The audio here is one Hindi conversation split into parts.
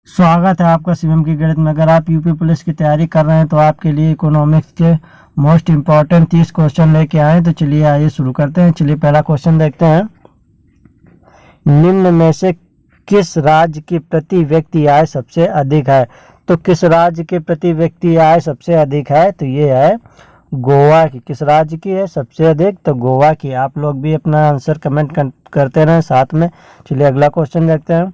स्वागत है आपका सीएम की गणित में। अगर आप यूपी पुलिस की तैयारी कर रहे हैं तो आपके लिए इकोनॉमिक्स के मोस्ट इम्पॉर्टेंट 30 क्वेश्चन लेके आए। तो चलिए आइए शुरू करते हैं। चलिए पहला क्वेश्चन देखते हैं। निम्न में से किस राज्य की प्रति व्यक्ति आय सबसे अधिक है? तो किस राज्य के प्रति व्यक्ति आय सबसे अधिक है? तो ये है गोवा की। किस राज्य की है सबसे अधिक? तो गोवा की। आप लोग भी अपना आंसर कमेंट करते रहें साथ में। चलिए अगला क्वेश्चन देखते हैं।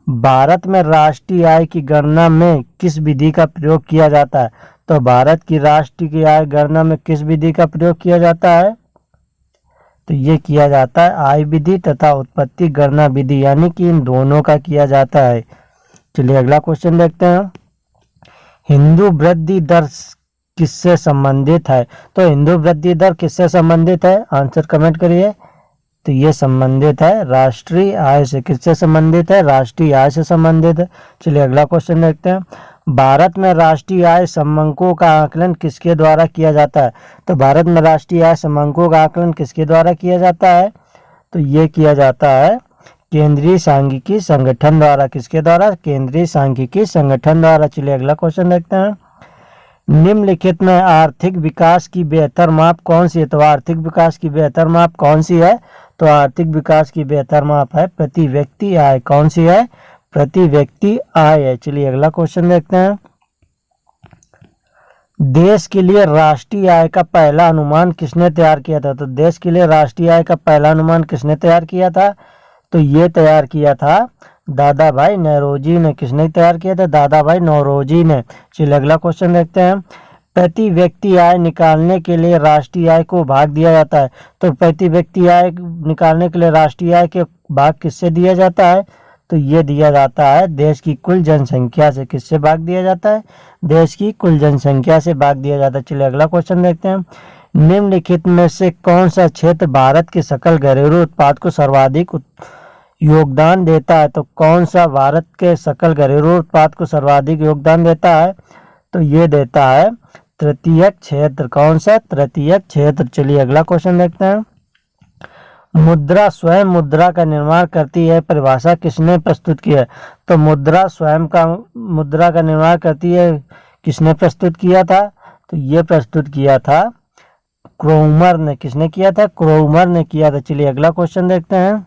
भारत में राष्ट्रीय आय की गणना में किस विधि का प्रयोग किया जाता है? तो भारत की राष्ट्रीय आय गणना में किस विधि का प्रयोग किया जाता है? तो ये किया जाता है आय विधि तथा उत्पत्ति गणना विधि, यानी कि इन दोनों का किया जाता है। चलिए अगला क्वेश्चन देखते हैं। हिंदू वृद्धि दर किससे संबंधित है? तो हिंदू वृद्धि दर किससे संबंधित है? आंसर कमेंट करिए। तो ये संबंधित है राष्ट्रीय आय से। किससे संबंधित है? राष्ट्रीय आय से संबंधित है। चलिए अगला क्वेश्चन देखते हैं। भारत में राष्ट्रीय आय समंकों का आकलन किसके द्वारा किया जाता है? तो भारत में राष्ट्रीय आय समंकों का आकलन किसके द्वारा किया जाता है? तो ये किया जाता है केंद्रीय सांख्यिकी संगठन द्वारा। किसके द्वारा? केंद्रीय सांख्यिकी संगठन द्वारा। चलिए अगला क्वेश्चन देखते हैं। निम्नलिखित में आर्थिक विकास की बेहतर माप कौन सी है? तो आर्थिक विकास की बेहतर माप कौन सी है? तो आर्थिक विकास की बेहतर माप है प्रति व्यक्ति आय। कौन सी है? प्रति व्यक्ति आय है। चलिए अगला क्वेश्चन देखते हैं। देश के लिए राष्ट्रीय आय का पहला अनुमान किसने तैयार किया था? तो देश के लिए राष्ट्रीय आय का पहला अनुमान किसने तैयार किया था? तो ये तैयार किया था दादा भाई नौरोजी ने। किसने तैयार किया था? दादा भाई नौरोजी ने। चलिए अगला क्वेश्चन देखते हैं। प्रति व्यक्ति आय निकालने के लिए राष्ट्रीय आय को भाग दिया जाता है। तो प्रति व्यक्ति आय निकालने के लिए राष्ट्रीय आय के भाग किससे दिया जाता है? तो ये दिया जाता है देश की कुल जनसंख्या से। किससे भाग दिया जाता है? देश की कुल जनसंख्या से भाग दिया जाता है। चलिए अगला क्वेश्चन देखते हैं। निम्नलिखित में से कौन सा क्षेत्र भारत के सकल घरेलू उत्पाद को सर्वाधिक योगदान देता है? तो कौन सा भारत के सकल घरेलू उत्पाद को सर्वाधिक योगदान देता है? तो ये देता है तृतीयक क्षेत्र। कौन सा? तृतीयक क्षेत्र। चलिए अगला क्वेश्चन देखते हैं। मुद्रा स्वयं मुद्रा का निर्माण करती है, परिभाषा किसने प्रस्तुत की है? तो मुद्रा स्वयं का मुद्रा का निर्माण करती है किसने प्रस्तुत किया था? तो ये प्रस्तुत किया था क्रोमर ने। किसने किया था? क्रोमर ने किया था। चलिए अगला क्वेश्चन देखते हैं।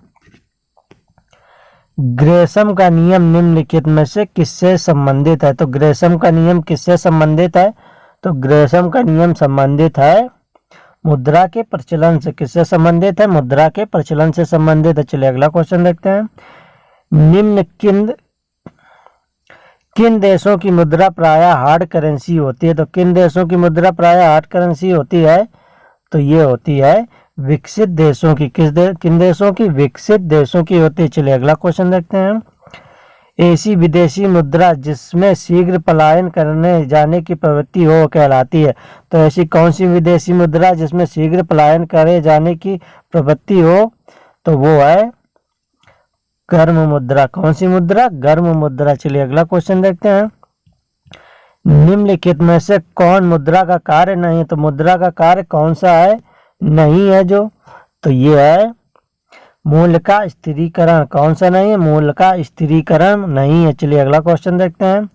ग्रेशम का नियम निम्नलिखित में से किससे संबंधित है? तो ग्रेशम का नियम किससे संबंधित है? तो ग्रेशम का नियम संबंधित है मुद्रा के प्रचलन से। किससे संबंधित है? मुद्रा के प्रचलन से संबंधित है। चलिए अगला क्वेश्चन देखते हैं। निम्न किन देशों की मुद्रा प्रायः हार्ड करेंसी होती है? तो किन देशों की मुद्रा प्रायः हार्ड करेंसी होती है? तो ये होती है विकसित देशों की। किन देशों की? विकसित देशों की होती है। चलिए अगला क्वेश्चन देखते हैं। ऐसी विदेशी मुद्रा जिसमें शीघ्र पलायन करने जाने की प्रवृत्ति हो कहलाती है। तो ऐसी कौन सी विदेशी मुद्रा जिसमें शीघ्र पलायन करे जाने की प्रवृत्ति हो? तो वो है गर्म मुद्रा। कौन सी मुद्रा? गर्म मुद्रा। चलिए अगला क्वेश्चन देखते हैं। निम्नलिखित में से कौन मुद्रा का कार्य नहीं है? तो मुद्रा का कार्य कौन सा है? नहीं है जो। तो ये है मूल्य का स्थिरीकरण। कौन सा नहीं है? मूल्य का स्थिरीकरण नहीं है। चलिए अगला क्वेश्चन देखते हैं।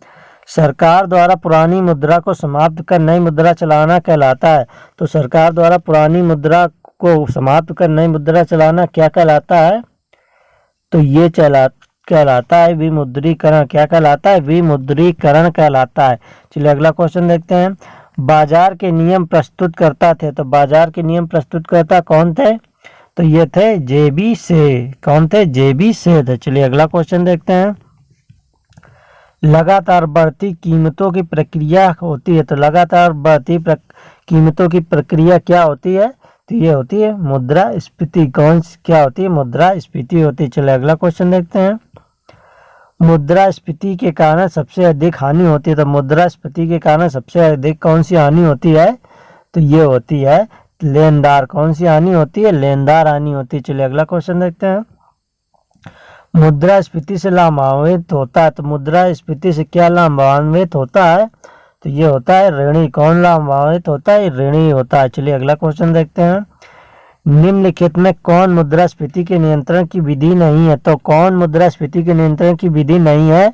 सरकार द्वारा पुरानी मुद्रा को समाप्त कर नई मुद्रा चलाना कहलाता है। तो सरकार द्वारा पुरानी मुद्रा को समाप्त कर नई मुद्रा चलाना क्या कहलाता है? तो ये कहलाता है विमुद्रीकरण। क्या कहलाता है? विमुद्रीकरण कहलाता है। चलिए अगला क्वेश्चन देखते हैं। बाजार के नियम प्रस्तुत करता थे। तो बाजार के नियम प्रस्तुत करता कौन थे? तो ये थे जेबी से। कौन थे? जेबी से थे। चलिए अगला क्वेश्चन देखते हैं। लगातार बढ़ती कीमतों की प्रक्रिया होती है। तो लगातार बढ़ती कीमतों की प्रक्रिया क्या होती है? तो ये होती है मुद्रास्फीति। क्या होती है? मुद्रास्फीति होती है। चलिए अगला क्वेश्चन देखते हैं। मुद्रास्फीति के कारण सबसे अधिक हानि होती है। तो मुद्रास्फीति के कारण सबसे अधिक कौन सी हानि होती है? तो ये होती है लेनदार। कौन सी हानि होती है? लेनदार हानि होती है। चलिए अगला क्वेश्चन देखते हैं। मुद्रास्फीति से लाभान्वित होता है। तो मुद्रास्फीति से क्या लाभान्वित होता है? तो ये होता है ऋणी। कौन लाभान्वित होता है? ऋणी होता है। चलिए अगला क्वेश्चन देखते हैं। निम्नलिखित में कौन मुद्रास्फीति के नियंत्रण की विधि नहीं है? तो कौन मुद्रास्फीति के नियंत्रण की विधि नहीं है?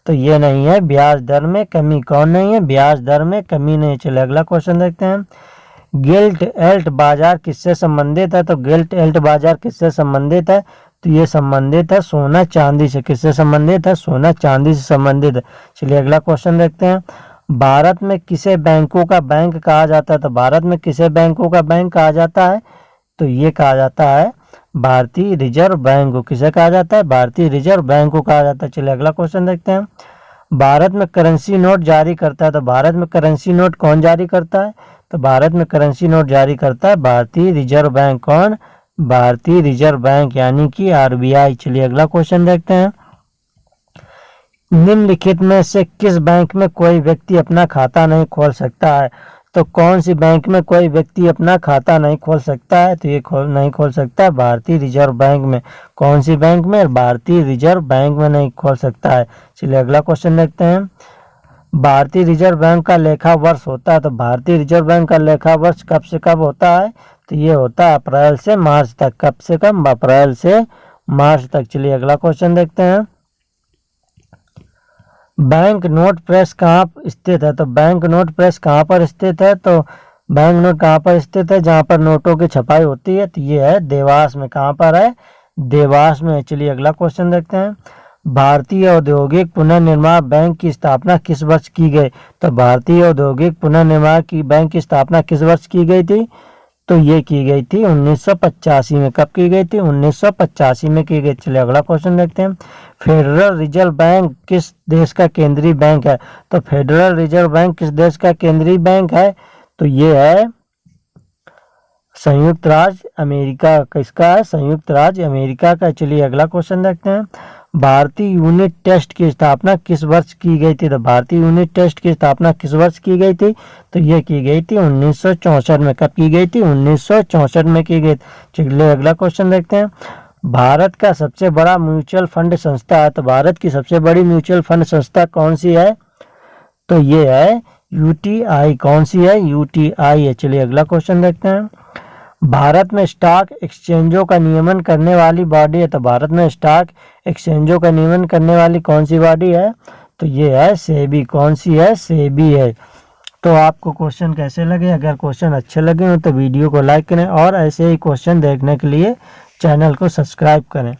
तो ये नहीं है। ब्याज दर में कमी कौन नहीं है? ब्याज दर में कमी नहीं। चलिए अगला क्वेश्चन देखते हैं। गिल्ट एल्ट बाजार किससे संबंधित है? तो गिल्ट एल्ट बाजार किससे संबंधित है? तो ये संबंधित है सोना चांदी से। किससे संबंधित है? सोना चांदी से संबंधित है। चलिए अगला क्वेश्चन देखते हैं। भारत में किसे बैंकों का बैंक कहा जाता है? तो भारत में किसे बैंकों का बैंक कहा जाता है? तो ये कहा जाता है भारतीय रिजर्व बैंक को। किसे कहा जाता है? भारतीय रिजर्व बैंक को कहा जाता है। चलिए अगला क्वेश्चन देखते हैं। भारत में करेंसी नोट जारी करता है। तो भारत में करेंसी नोट कौन जारी करता है? तो भारत में करेंसी नोट जारी करता है भारतीय रिजर्व बैंक। कौन? भारतीय रिजर्व बैंक यानी कि आरबीआई। चलिए अगला क्वेश्चन देखते हैं। निम्नलिखित में से किस बैंक में कोई व्यक्ति अपना खाता नहीं खोल सकता है? तो कौन सी बैंक में कोई व्यक्ति अपना खाता नहीं खोल सकता है? तो ये नहीं खोल सकता है भारतीय रिजर्व बैंक में। कौन सी बैंक में? भारतीय रिजर्व बैंक में नहीं खोल सकता है। चलिए अगला क्वेश्चन देखते हैं। भारतीय रिजर्व बैंक का लेखा वर्ष होता है। तो भारतीय रिजर्व बैंक का लेखा वर्ष कब से कब होता है? तो ये होता है अप्रैल से मार्च तक। कब से कब? अप्रैल से मार्च तक। चलिए अगला क्वेश्चन देखते हैं। बैंक नोट प्रेस कहाँ स्थित है? तो बैंक नोट प्रेस कहाँ पर स्थित है? तो बैंक नोट कहाँ पर स्थित है? जहाँ पर नोटों की छपाई होती है। तो ये है देवास में। कहाँ पर है? देवास में। चलिए अगला क्वेश्चन देखते हैं। भारतीय औद्योगिक पुनर्निर्माण बैंक की स्थापना किस वर्ष की गई? तो भारतीय औद्योगिक पुनर्निर्माण की बैंक की स्थापना किस वर्ष की गई थी? तो ये की गई थी 1985 में। कब की गई थी? 1985 में की गई। चलिए अगला क्वेश्चन देखते हैं। फेडरल रिजर्व बैंक किस देश का केंद्रीय बैंक है? तो फेडरल रिजर्व बैंक किस देश का केंद्रीय बैंक है? तो ये है संयुक्त राज्य अमेरिका। किसका है? संयुक्त राज्य अमेरिका का। चलिए अगला क्वेश्चन देखते हैं। भारतीय यूनिट टेस्ट की स्थापना किस वर्ष की गई थी? तो भारतीय यूनिट टेस्ट की स्थापना किस वर्ष की गई थी? तो ये की गई थी 1964 में। कब की गई थी? 1964 में की गई। चलिए अगला क्वेश्चन देखते हैं। भारत का सबसे बड़ा म्यूचुअल फंड संस्था है। तो भारत की सबसे बड़ी म्यूचुअल फंड संस्था कौन सी है? तो ये है यूटीआई। कौन सी है? यूटीआई है। चलिए अगला क्वेश्चन देखते हैं। भारत में स्टॉक एक्सचेंजों का नियमन करने वाली बॉडी है। तो भारत में स्टॉक एक्सचेंजों का नियमन करने वाली कौन सी बॉडी है? तो ये है सेबी। कौन सी है? सेबी है। तो आपको क्वेश्चन कैसे लगे? अगर क्वेश्चन अच्छे लगे हो तो वीडियो को लाइक करें और ऐसे ही क्वेश्चन देखने के लिए चैनल को सब्सक्राइब करें।